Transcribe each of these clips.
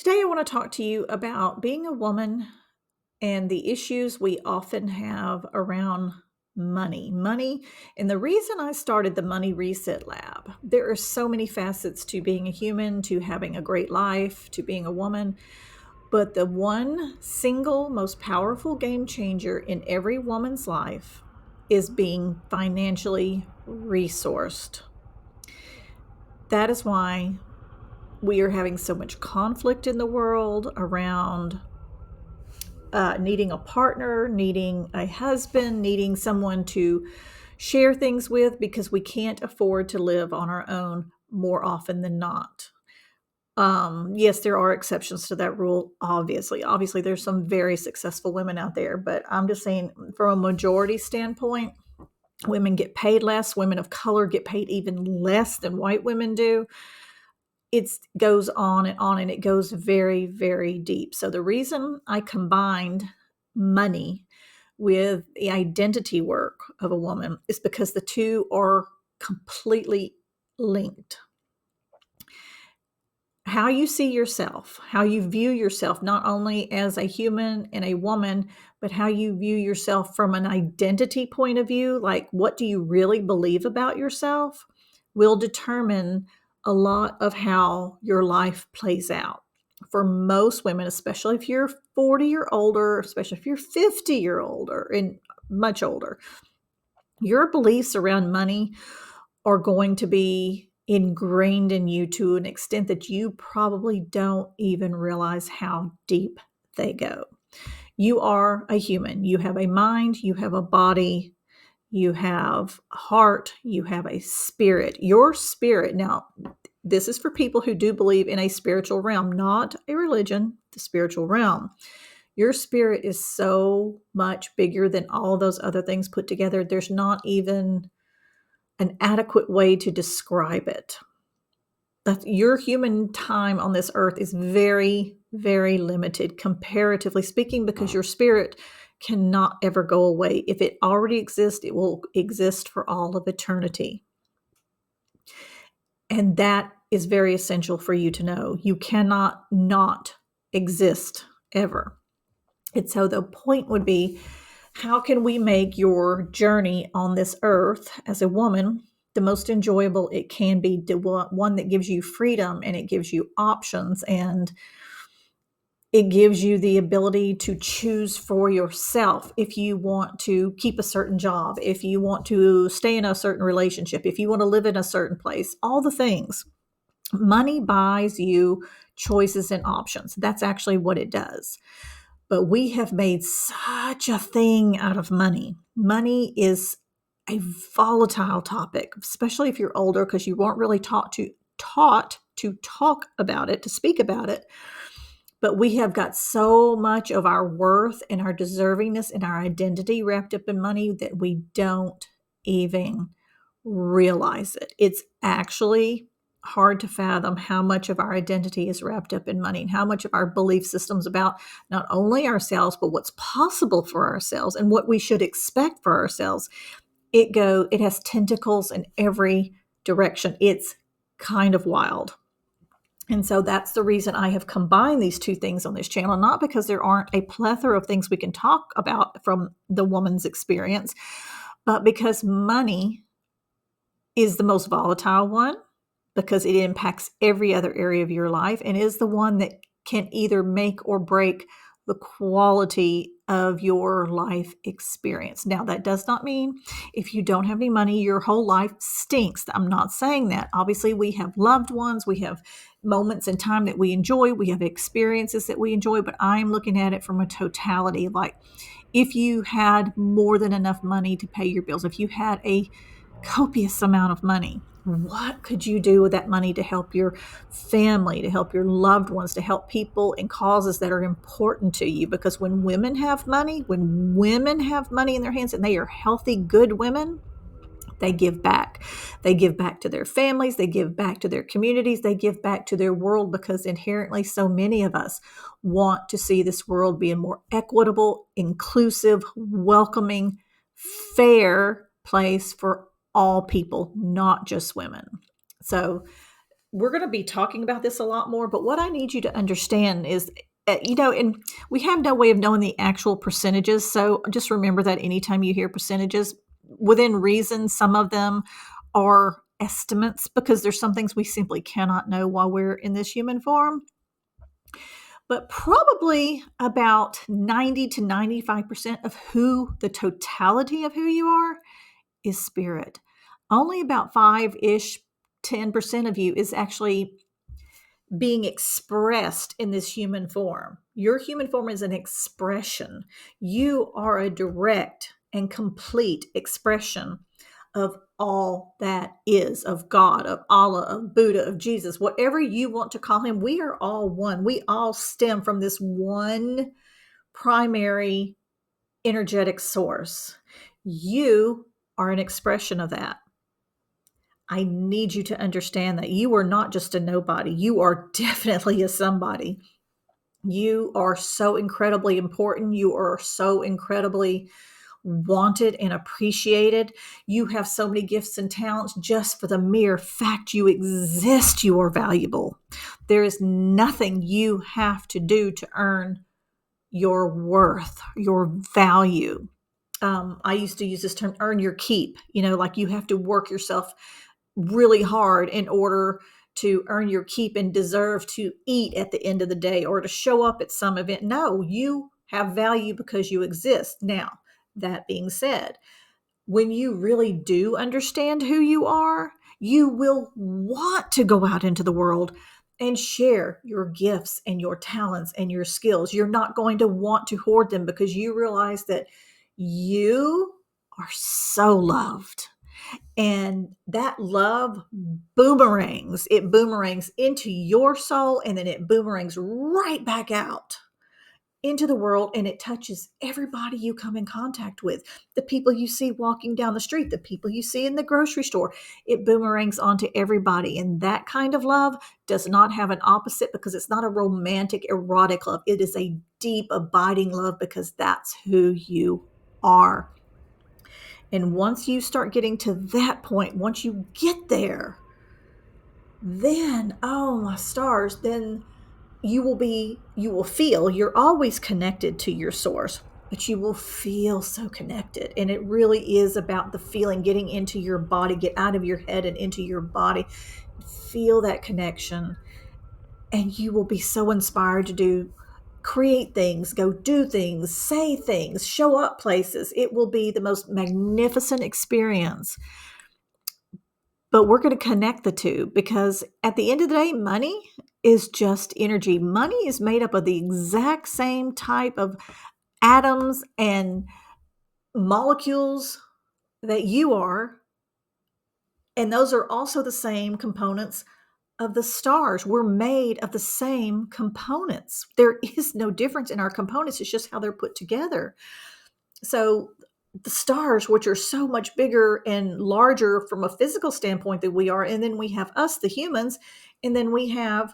Today, I want to talk to you about being a woman and the issues we often have around money. Money, and the reason I started the Money Reset Lab, there are so many facets to being a human, to having a great life, to being a woman. But the one single most powerful game changer in every woman's life is being financially resourced. That is why we are having so much conflict in the world around needing a partner, needing a husband, needing someone to share things with because we can't afford to live on our own more often than not. Yes, there are exceptions to that rule, obviously. Obviously, there's some very successful women out there, but I'm just saying from a majority standpoint, women get paid less. Women of color get paid even less than white women do. It goes on, and it goes very, very deep. So the reason I combined money with the identity work of a woman is because the two are completely linked. How you see yourself, how you view yourself, not only as a human and a woman, but how you view yourself from an identity point of view, like what do you really believe about yourself, will determine a lot of how your life plays out. For most women, especially if you're 40 or older, especially if you're 50 or older and much older, your beliefs around money are going to be ingrained in you to an extent that you probably don't even realize how deep they go. You are a human. You have a mind, you have a body, you have a heart, you have a spirit. Your spirit, now, this is for people who do believe in a spiritual realm, not a religion, the spiritual realm. Your spirit is so much bigger than all those other things put together. There's not even an adequate way to describe it. That your human time on this earth is very, very limited, comparatively speaking, because your spirit cannot ever go away. If it already exists, it will exist for all of eternity. And that is very essential for you to know. You cannot not exist ever. And so the point would be, how can we make your journey on this earth as a woman the most enjoyable it can be, one that gives you freedom and it gives you options and it gives you the ability to choose for yourself if you want to keep a certain job, if you want to stay in a certain relationship, if you want to live in a certain place, all the things. Money buys you choices and options. That's actually what it does. But we have made such a thing out of money. Money is a volatile topic, especially if you're older, because you weren't really taught to talk about it, to speak about it. But we have got so much of our worth and our deservingness and our identity wrapped up in money that we don't even realize it. It's actually hard to fathom how much of our identity is wrapped up in money and how much of our belief systems about not only ourselves, but what's possible for ourselves and what we should expect for ourselves. It has tentacles in every direction. It's kind of wild. And so that's the reason I have combined these two things on this channel, not because there aren't a plethora of things we can talk about from the woman's experience, but because money is the most volatile one, because it impacts every other area of your life and is the one that can either make or break the quality of your life experience. Now, that does not mean if you don't have any money, your whole life stinks. I'm not saying that. Obviously, we have loved ones, we have moments in time that we enjoy, we have experiences that we enjoy, but I'm looking at it from a totality. Like, if you had more than enough money to pay your bills, if you had a copious amount of money, what could you do with that money to help your family, to help your loved ones, to help people and causes that are important to you? Because when women have money in their hands and they are healthy, good women, they give back. They give back to their families. They give back to their communities. They give back to their world, because inherently so many of us want to see this world be a more equitable, inclusive, welcoming, fair place for all people, not just women. So we're going to be talking about this a lot more, but what I need you to understand is, and we have no way of knowing the actual percentages. So just remember that anytime you hear percentages, within reason, some of them are estimates because there's some things we simply cannot know while we're in this human form. But probably about 90 to 95% of the totality of who you are is spirit. Only about 5-ish, 10% of you is actually being expressed in this human form. Your human form is an expression. You are a direct and complete expression of all that is, of God, of Allah, of Buddha, of Jesus, whatever you want to call him. We are all one. We all stem from this one primary energetic source. You are an expression of that. I need you to understand that you are not just a nobody. You are definitely a somebody. You are so incredibly important. You are so incredibly wanted and appreciated. You have so many gifts and talents. Just for the mere fact you exist, you are valuable. There is nothing you have to do to earn your worth, your value. I used to use this term, earn your keep. Like you have to work yourself really hard in order to earn your keep and deserve to eat at the end of the day or to show up at some event. No, you have value because you exist. Now, that being said, when you really do understand who you are, you will want to go out into the world and share your gifts and your talents and your skills. You're not going to want to hoard them because you realize that you are so loved. And that love boomerangs. It boomerangs into your soul and then it boomerangs right back out into the world, and it touches everybody you come in contact with. The people you see walking down the street, the people you see in the grocery store, it boomerangs onto everybody. And that kind of love does not have an opposite because it's not a romantic, erotic love. It is a deep, abiding love because that's who you are. And once you start getting to that point, once you get there, then, oh my stars, then you will feel, you're always connected to your source, but you will feel so connected. And it really is about the feeling, getting into your body, get out of your head and into your body, feel that connection. And you will be so inspired to create things, go do things, say things, show up places. It will be the most magnificent experience. But we're going to connect the two because at the end of the day, money is just energy. Money is made up of the exact same type of atoms and molecules that you are. And those are also the same components of the stars. We're made of the same components. There is no difference in our components. It's just how they're put together. So the stars, which are so much bigger and larger from a physical standpoint than we are, and then we have us, the humans, and then we have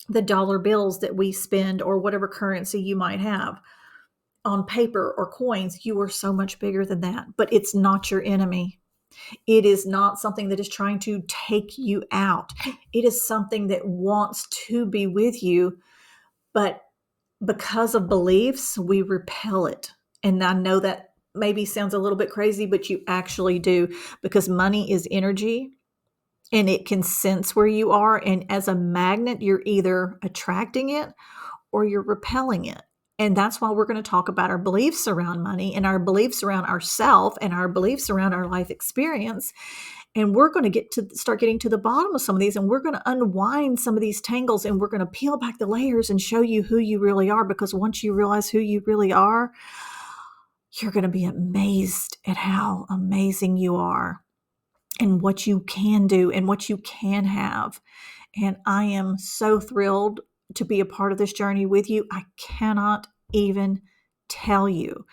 the dollar bills that we spend or whatever currency you might have on paper or coins. You are so much bigger than that, but it's not your enemy. It is not something that is trying to take you out. It is something that wants to be with you, but because of beliefs, we repel it. And I know that maybe sounds a little bit crazy, but you actually do, because money is energy and it can sense where you are. And as a magnet, you're either attracting it or you're repelling it. And that's why we're going to talk about our beliefs around money and our beliefs around ourself and our beliefs around our life experience. And we're going to start getting to the bottom of some of these, and we're going to unwind some of these tangles, and we're going to peel back the layers and show you who you really are. Because once you realize who you really are, you're going to be amazed at how amazing you are and what you can do and what you can have. And I am so thrilled to be a part of this journey with you. I cannot even tell you.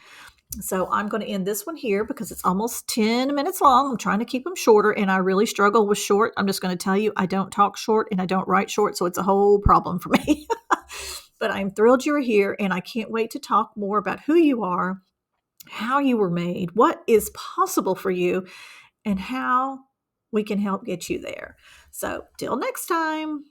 So I'm going to end this one here because it's almost 10 minutes long. I'm trying to keep them shorter, and I really struggle with short. I'm just going to tell you, I don't talk short and I don't write short, so it's a whole problem for me. But I'm thrilled you're here, and I can't wait to talk more about who you are, how you were made, what is possible for you, and how we can help get you there. So, till next time.